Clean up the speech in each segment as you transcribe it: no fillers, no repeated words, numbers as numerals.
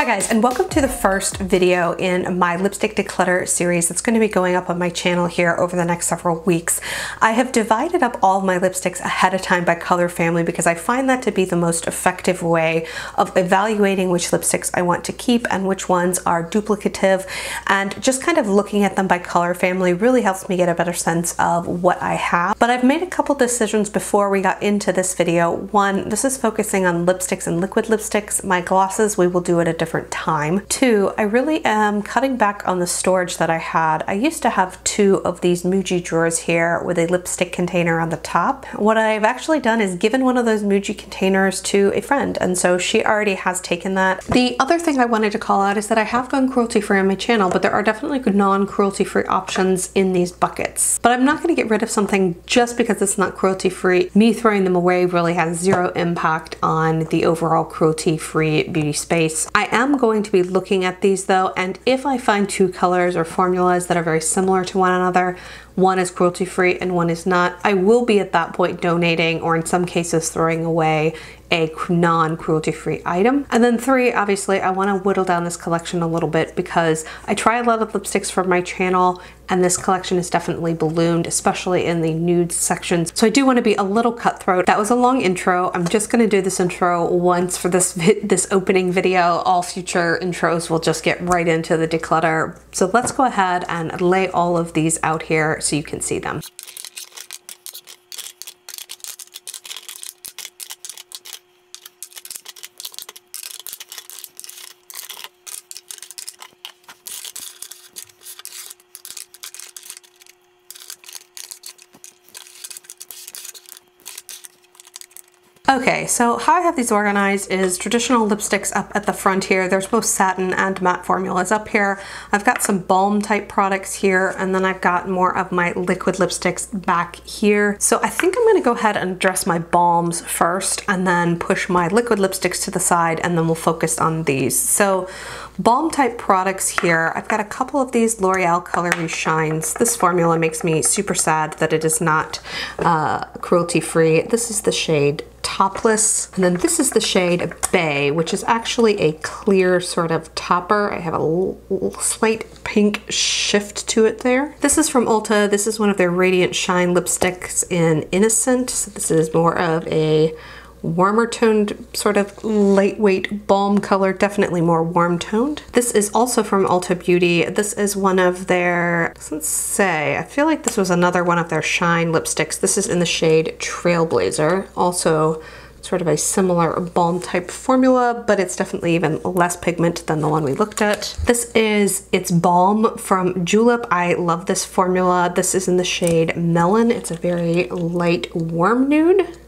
guys, and welcome to the first video in my lipstick declutter series that's going to be going up on my channel here over the next several weeks. I have divided up all of my lipsticks ahead of time by color family because I find that to be the most effective way of evaluating which lipsticks I want to keep and which ones are duplicative, and just kind of looking at them by color family really helps me get a better sense of what I have. But I've made a couple decisions before we got into this video. One, this is focusing on lipsticks and liquid lipsticks. My glosses we will do at a different time. Two, I really am cutting back on the storage that I had. I used to have two of these Muji drawers here with a lipstick container on the top. What I've actually done is given one of those Muji containers to a friend, and so she already has taken that. The other thing I wanted to call out is that I have gone cruelty-free on my channel, but there are definitely non-cruelty-free options in these buckets. But I'm not going to get rid of something just because it's not cruelty-free. Me throwing them away really has zero impact on the overall cruelty-free beauty space. I am going to be looking at these though, and if I find two colors or formulas that are very similar to one another, one is cruelty-free and one is not, I will be at that point donating, or in some cases throwing away, a non-cruelty-free item. And then three, obviously I want to whittle down this collection a little bit because I try a lot of lipsticks for my channel and this collection is definitely ballooned, especially in the nude sections. So I do want to be a little cutthroat. That was a long intro. I'm just going to do this intro once for this opening video. All future intros will just get right into the declutter. So let's go ahead and lay all of these out here so you can see them. Okay, so how I have these organized is traditional lipsticks up at the front here. There's both satin and matte formulas up here. I've got some balm type products here, and then I've got more of my liquid lipsticks back here. So I think I'm gonna go ahead and address my balms first and then push my liquid lipsticks to the side, and then we'll focus on these. So balm type products here, I've got a couple of these L'Oreal Color Shines. This formula makes me super sad that it is not cruelty free. This is the shade Topless, and then this is the shade Bay, which is actually a clear sort of topper. I have a slight pink shift to it there. This is from Ulta. This is one of their Radiant Shine lipsticks in Innocent. So this is more of a warmer toned, sort of lightweight balm color, definitely more warm toned. This is also from Ulta Beauty. This is one of their, doesn't say, I feel like this was another one of their Shine lipsticks. This is in the shade Trailblazer, also sort of a similar balm type formula, but it's definitely even less pigment than the one we looked at. This is It's Balm from Julep. I love this formula. This is in the shade Melon. It's a very light warm nude.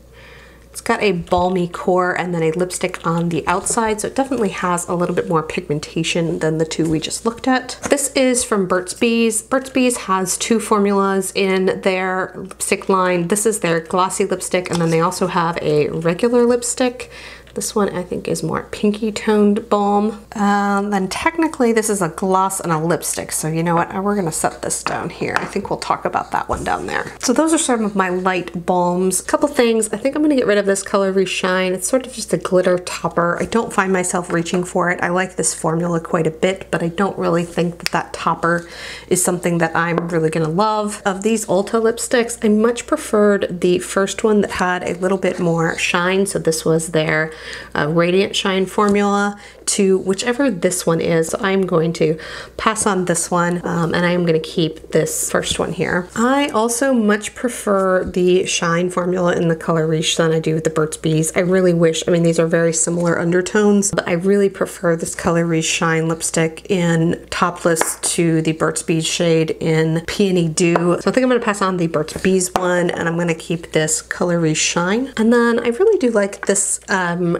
It's got a balmy core and then a lipstick on the outside, so it definitely has a little bit more pigmentation than the two we just looked at. This is from Burt's Bees. Burt's Bees has two formulas in their lipstick line. This is their glossy lipstick, and then they also have a regular lipstick. This one I think is more pinky toned balm. Then technically this is a gloss and a lipstick, so you know what, we're gonna set this down here. I think we'll talk about that one down there. So those are some of my light balms. A couple things, I think I'm gonna get rid of this Color Reshine. It's sort of just a glitter topper. I don't find myself reaching for it. I like this formula quite a bit, but I don't really think that that topper is something that I'm really gonna love. Of these Ulta lipsticks, I much preferred the first one that had a little bit more shine, so this was their Radiant Shine formula, to whichever this one is. So I'm going to pass on this one, and I am going to keep this first one here. I also much prefer the Shine formula in the Color Riche than I do with the Burt's Bees. I really wish, I mean these are very similar undertones, but I really prefer this Color Riche Shine lipstick in Topless to the Burt's Bees shade in Peony Dew. So I think I'm going to pass on the Burt's Bees one, and I'm going to keep this Color Riche Shine. And then I really do like this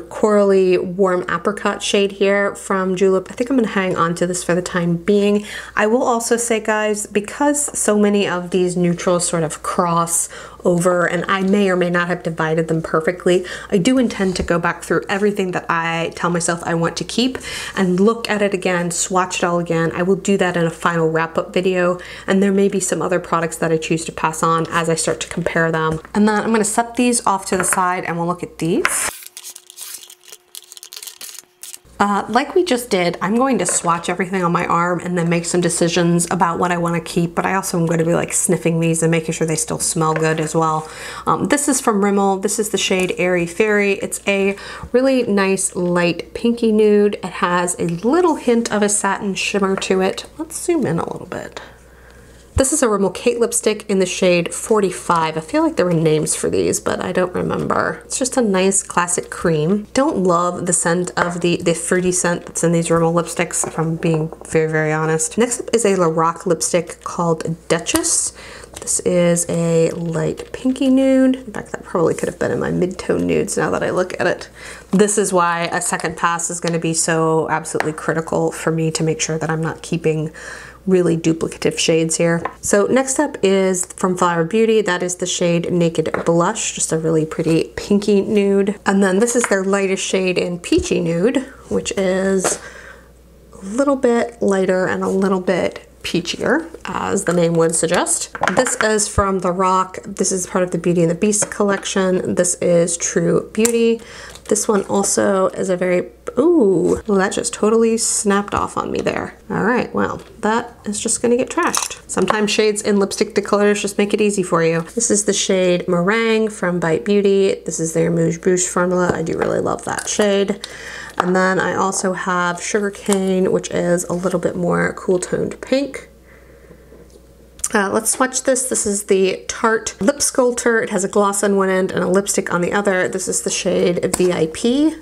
corally warm apricot shade here from Julep. I think I'm gonna hang on to this for the time being. I will also say, guys, because so many of these neutrals sort of cross over, and I may or may not have divided them perfectly, I do intend to go back through everything that I tell myself I want to keep and look at it again, swatch it all again. I will do that in a final wrap-up video, and there may be some other products that I choose to pass on as I start to compare them. And then I'm gonna set these off to the side and we'll look at these. Like we just did, I'm going to swatch everything on my arm and then make some decisions about what I want to keep, but I also am going to be like sniffing these and making sure they still smell good as well. This is from Rimmel. This is the shade Aerie Fairy. It's a really nice light pinky nude. It has a little hint of a satin shimmer to it. Let's zoom in a little bit. This is a Rimmel Kate lipstick in the shade 45. I feel like there were names for these, but I don't remember. It's just a nice classic cream. Don't love the scent of the fruity scent that's in these Rimmel lipsticks, if I'm being very, very honest. Next up is a Lorac lipstick called Duchess. This is a light pinky nude. In fact, that probably could have been in my mid-tone nudes now that I look at it. This is why a second pass is going to be so absolutely critical for me to make sure that I'm not keeping really duplicative shades here. So next up is from Flower Beauty. That is the shade Naked Blush, just a really pretty pinky nude. And then this is their lightest shade in Peachy Nude, which is a little bit lighter and a little bit peachier, as the name would suggest. This is from Lorac. This is part of the Beauty and the Beast collection. This is True Beauty. This one also is a very, ooh, well, that just totally snapped off on me there. All right, well, that is just gonna get trashed. Sometimes shades in lipstick declutters just make it easy for you. This is the shade Meringue from Bite Beauty. This is their Mousse Bouche formula. I do really love that shade. And then I also have Sugarcane, which is a little bit more cool toned pink. Let's swatch this. This is the Tarte Lip Sculptor. It has a gloss on one end and a lipstick on the other. This is the shade VIP.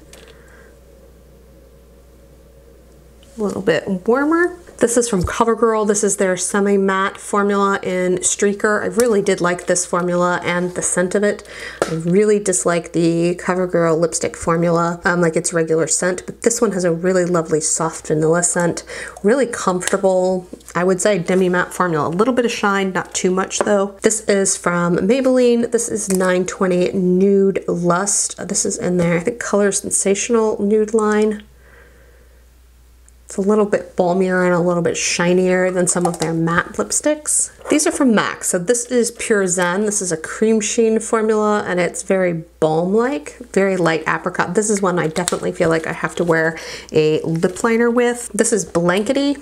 A little bit warmer. This is from CoverGirl. This is their semi-matte formula in Streaker. I really did like this formula and the scent of it. I really dislike the CoverGirl lipstick formula, like its regular scent, but this one has a really lovely soft vanilla scent. Really comfortable, I would say demi-matte formula. A little bit of shine, not too much though. This is from Maybelline. This is 920 Nude Lust. This is in their, I think, Color Sensational nude line. It's a little bit balmier and a little bit shinier than some of their matte lipsticks. These are from MAC. So this is Pure Zen. This is a cream sheen formula and it's very balm-like, very light apricot. This is one I definitely feel like I have to wear a lip liner with. This is Blankety.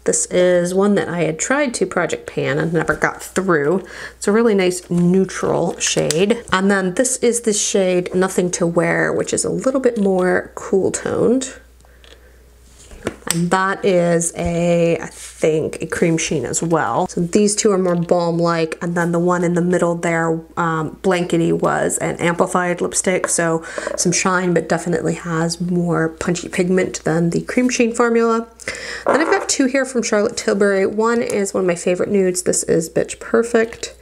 This is one that I had tried to Project Pan and never got through. It's a really nice neutral shade. And then this is the shade Nothing to Wear, which is a little bit more cool toned. And that is I think, a cream sheen as well. So these two are more balm-like, and then the one in the middle there, Blankety, was an amplified lipstick, so some shine, but definitely has more punchy pigment than the cream sheen formula. Then I've got two here from Charlotte Tilbury. One is one of my favorite nudes. This is Bitch Perfect.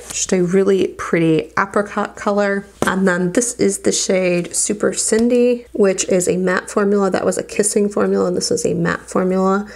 Just a really pretty apricot color. And then this is the shade Super Cindy, which is a matte formula. That was a kissing formula, and this is a matte formula.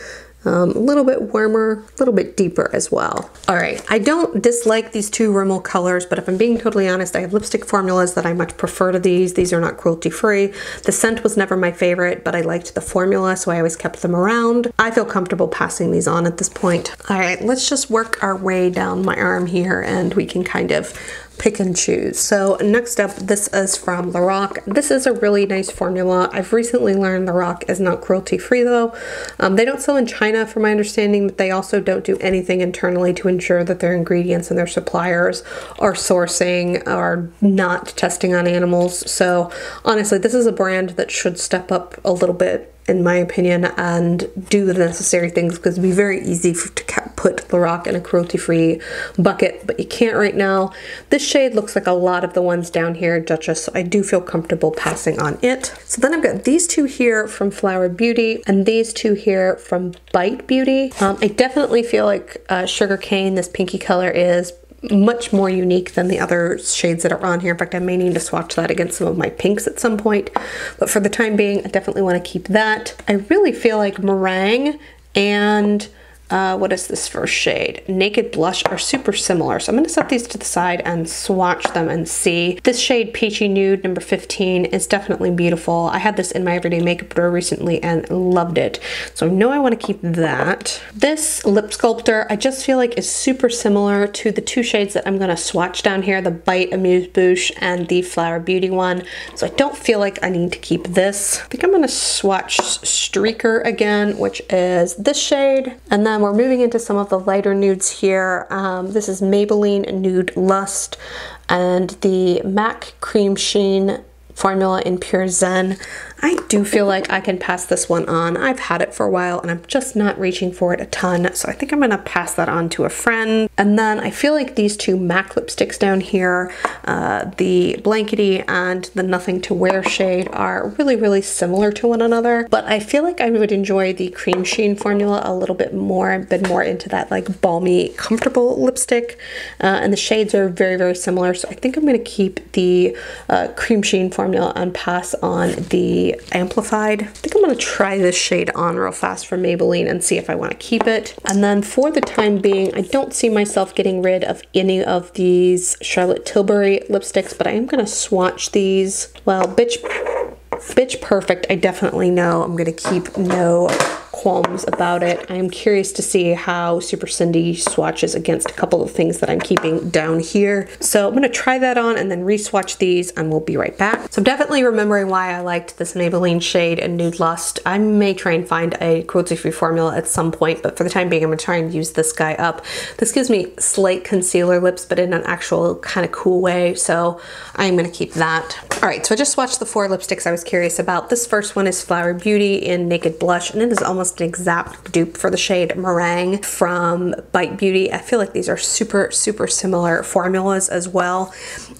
A little bit warmer, a little bit deeper as well. All right, I don't dislike these two Rimmel colors, but if I'm being totally honest, I have lipstick formulas that I much prefer to these. These are not cruelty-free. The scent was never my favorite, but I liked the formula, so I always kept them around. I feel comfortable passing these on at this point. All right, let's just work our way down my arm here and we can kind of pick and choose. So next up, this is from Lorac. This is a really nice formula. I've recently learned Lorac is not cruelty-free though. They don't sell in China from my understanding, but they also don't do anything internally to ensure that their ingredients and their suppliers are sourcing, are not testing on animals. So honestly, this is a brand that should step up a little bit, in my opinion, and do the necessary things, because it'd be very easy to put Lorac in a cruelty-free bucket, but you can't right now. This shade looks like a lot of the ones down here, Duchess, so I do feel comfortable passing on it. So then I've got these two here from Flower Beauty and these two here from Bite Beauty. I definitely feel like Sugarcane, this pinky color, is much more unique than the other shades that are on here. In fact, I may need to swatch that against some of my pinks at some point, but for the time being, I definitely want to keep that. I really feel like Meringue and what is this first shade? Naked Blush are super similar. So I'm gonna set these to the side and swatch them and see. This shade Peachy Nude number 15 is definitely beautiful. I had this in my everyday makeup drawer recently and loved it. So I know I wanna keep that. This lip sculptor, I just feel like is super similar to the two shades that I'm gonna swatch down here, the Bite Amuse Bouche and the Flower Beauty one. So I don't feel like I need to keep this. I think I'm gonna swatch Streaker again, which is this shade. And then we're moving into some of the lighter nudes here. This is Maybelline Nude Lust and the MAC Cream Sheen formula in Pure Zen. I do feel like I can pass this one on. I've had it for a while and I'm just not reaching for it a ton, so I think I'm gonna pass that on to a friend. And then I feel like these two MAC lipsticks down here, the Blankety and the Nothing to Wear shade, are really similar to one another, but I feel like I would enjoy the Cream Sheen formula a little bit more. I've been more into that like balmy, comfortable lipstick, and the shades are very similar, so I think I'm gonna keep the Cream Sheen formula and pass on the Amplified. I think I'm gonna try this shade on real fast from Maybelline and see if I want to keep it. And then for the time being, I don't see myself getting rid of any of these Charlotte Tilbury lipsticks, but I am gonna swatch these. Well, Bitch Perfect, I definitely know I'm gonna keep, no qualms about it. I'm curious to see how Super Cindy swatches against a couple of things that I'm keeping down here. So I'm gonna try that on and then re-swatch these and we'll be right back. So I'm definitely remembering why I liked this Maybelline shade in Nude Lust. I may try and find a cruelty-free formula at some point, but for the time being, I'm gonna try and use this guy up. This gives me slight concealer lips, but in an actual kind of cool way, so I'm gonna keep that. All right, so I just swatched the 4 lipsticks I was curious about. This first one is Flower Beauty in Naked Blush, and it is almost an exact dupe for the shade Meringue from Bite Beauty. I feel like these are super similar formulas as well.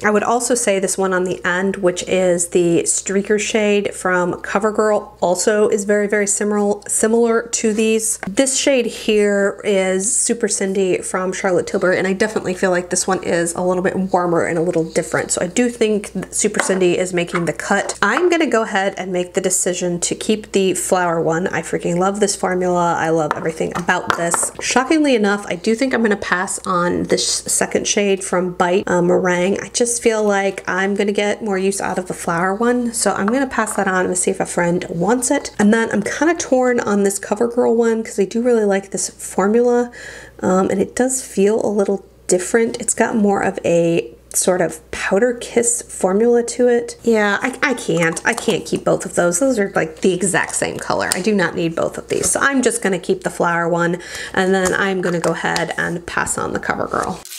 I would also say this one on the end, which is the Streaker shade from CoverGirl, also is very similar to these. This shade here is Super Cindy from Charlotte Tilbury, and I definitely feel like this one is a little bit warmer and a little different. So I do think Super Cindy is making the cut. I'm gonna go ahead and make the decision to keep the flower one. I freaking love this formula. I love everything about this. Shockingly enough, I do think I'm gonna pass on this second shade from Bite, Meringue. I just feel like I'm gonna get more use out of the flower one, so I'm gonna pass that on and see if a friend wants it. And then I'm kind of torn on this CoverGirl one because I do really like this formula, and it does feel a little different. It's got more of a sort of powder kiss formula to it. Yeah, I can't keep both of those. Those are like the exact same color. I do not need both of these. So I'm just gonna keep the flower one, and then I'm gonna go ahead and pass on the CoverGirl.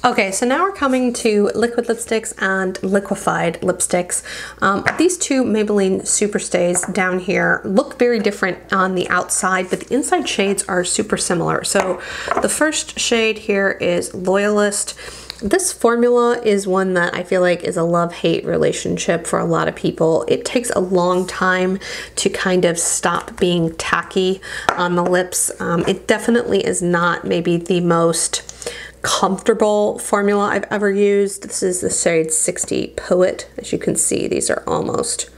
Okay, so now we're coming to liquid lipsticks and liquefied lipsticks. These two Maybelline Super Stays down here look very different on the outside, but the inside shades are super similar. So the first shade here is Loyalist. This formula is one that I feel like is a love-hate relationship for a lot of people. It takes a long time to kind of stop being tacky on the lips. It definitely is not maybe the most comfortable formula I've ever used. This is the shade 60 Poet. As you can see, these are almost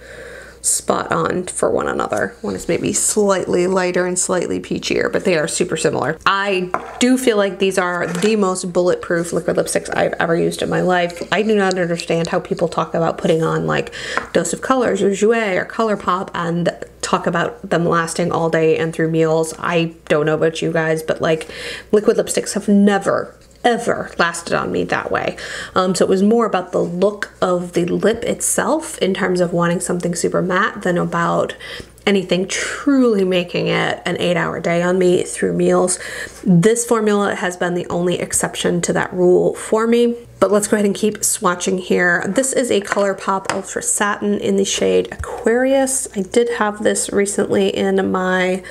spot on for one another. One is maybe slightly lighter and slightly peachier, but they are super similar. I do feel like these are the most bulletproof liquid lipsticks I've ever used in my life. I do not understand how people talk about putting on like Dose of Colors or Jouer or ColourPop and talk about them lasting all day and through meals. I don't know about you guys, but like liquid lipsticks have never ever lasted on me that way. So it was more about the look of the lip itself in terms of wanting something super matte than about anything truly making it an 8-hour day on me through meals. This formula has been the only exception to that rule for me. But let's go ahead and keep swatching here. This is a ColourPop Ultra Satin in the shade Aquarius. I did have this recently in my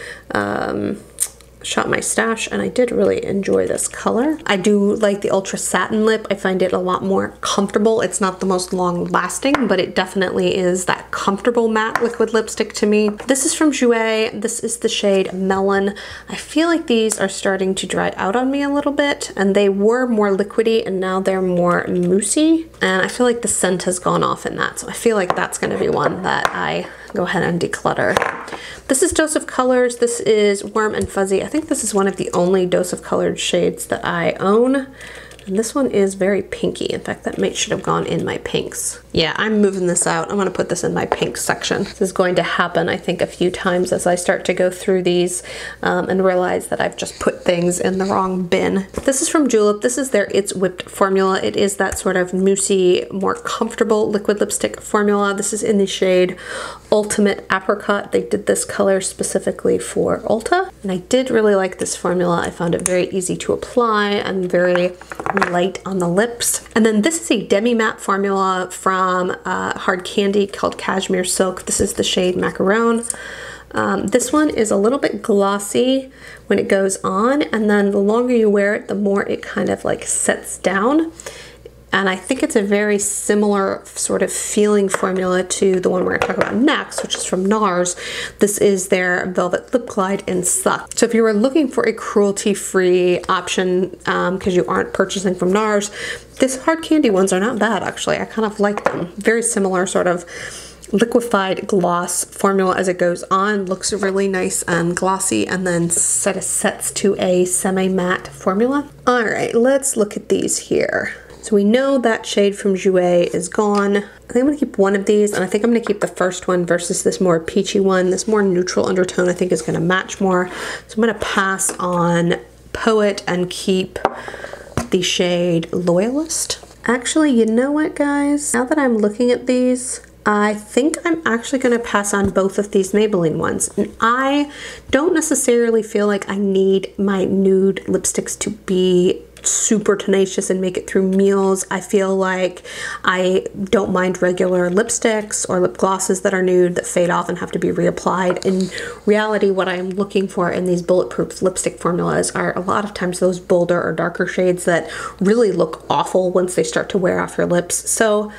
Shop My Stash, and I did really enjoy this color. I do like the Ultra Satin lip. I find it a lot more comfortable. It's not the most long lasting, but it definitely is that comfortable matte liquid lipstick to me. This is from Jouer. This is the shade Melon. I feel like these are starting to dry out on me a little bit, and they were more liquidy and now they're more moussey, and I feel like the scent has gone off in that, so I feel like that's going to be one that I go ahead and declutter. This is Dose of Colors. This is Warm and Fuzzy. I think this is one of the only Dose of Colored shades that I own. And this one is very pinky. In fact, that mate should have gone in my pinks. Yeah, I'm moving this out. I'm gonna put this in my pink section. This is going to happen, I think, a few times as I start to go through these and realize that I've just put things in the wrong bin. This is from Julep. This is their It's Whipped formula. It is that sort of moussey, more comfortable liquid lipstick formula. This is in the shade Ultimate Apricot. They did this color specifically for Ulta. And I did really like this formula. I found it very easy to apply and very light on the lips. And then this is a demi-matte formula from Hard Candy called Cashmere Silk. This is the shade Macaron. This one is a little bit glossy when it goes on, and then the longer you wear it, the more it kind of like sets down. And I think it's a very similar sort of feeling formula to the one we're going to talk about next, which is from NARS. This is their Velvet Lip Glide in Suck. So if you were looking for a cruelty-free option because you aren't purchasing from NARS, this Hard Candy ones are not bad, actually. I kind of like them. Very similar sort of liquefied gloss formula as it goes on. Looks really nice and glossy, and then sort of sets to a semi-matte formula. All right, let's look at these here. So we know that shade from Jouer is gone. I think I'm gonna keep one of these, and I think I'm gonna keep the first one versus this more peachy one. This more neutral undertone I think is gonna match more. So I'm gonna pass on Pout and keep the shade Loyalist. Actually, you know what, guys? Now that I'm looking at these, I think I'm actually going to pass on both of these Maybelline ones. And I don't necessarily feel like I need my nude lipsticks to be super tenacious and make it through meals. I feel like I don't mind regular lipsticks or lip glosses that are nude that fade off and have to be reapplied. In reality, what I'm looking for in these bulletproof lipstick formulas are a lot of times those bolder or darker shades that really look awful once they start to wear off your lips. So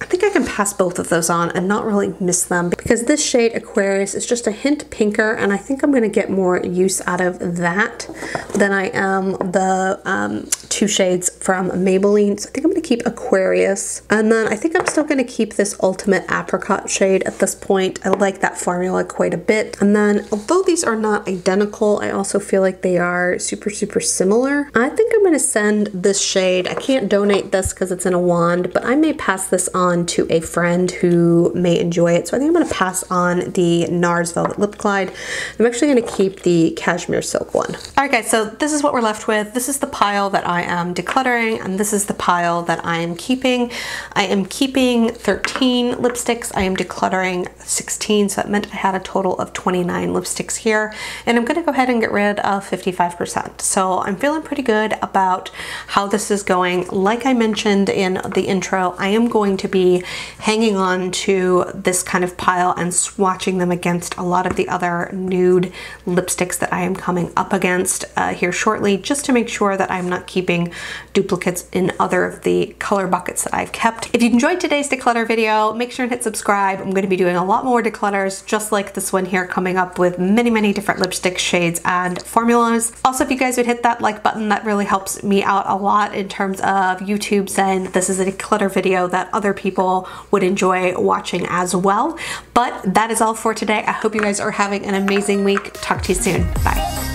I think I can pass both of those on and not really miss them, because this shade Aquarius is just a hint pinker, and I think I'm going to get more use out of that than I am the two shades from Maybelline. So I think I'm going to keep Aquarius, and then I think I'm still going to keep this Ultimate Apricot shade at this point. I like that formula quite a bit. And then although these are not identical, I also feel like they are super similar. I think I'm going to send this shade, I can't donate this because it's in a wand, but I may pass this on to a friend who may enjoy it. So I think I'm going to pass on the NARS Velvet Lip Glide. I'm actually going to keep the Cashmere Silk one. Alright guys, so this is what we're left with. This is the pile that I am decluttering, and this is the pile that I am keeping. I am keeping 13 lipsticks. I am decluttering 16, so that meant I had a total of 29 lipsticks here, and I'm going to go ahead and get rid of 55%. So I'm feeling pretty good about how this is going. Like I mentioned in the intro, I am going to be hanging on to this kind of pile and swatching them against a lot of the other nude lipsticks that I am coming up against here shortly, just to make sure that I'm not keeping duplicates in other of the color buckets that I've kept. If you enjoyed today's declutter video, make sure and hit subscribe. I'm going to be doing a lot more declutters just like this one here, coming up with many different lipstick shades and formulas. Also, if you guys would hit that like button, that really helps me out a lot in terms of YouTube saying this is a declutter video that other people would enjoy watching as well. But that is all for today. I hope you guys are having an amazing week. Talk to you soon. Bye.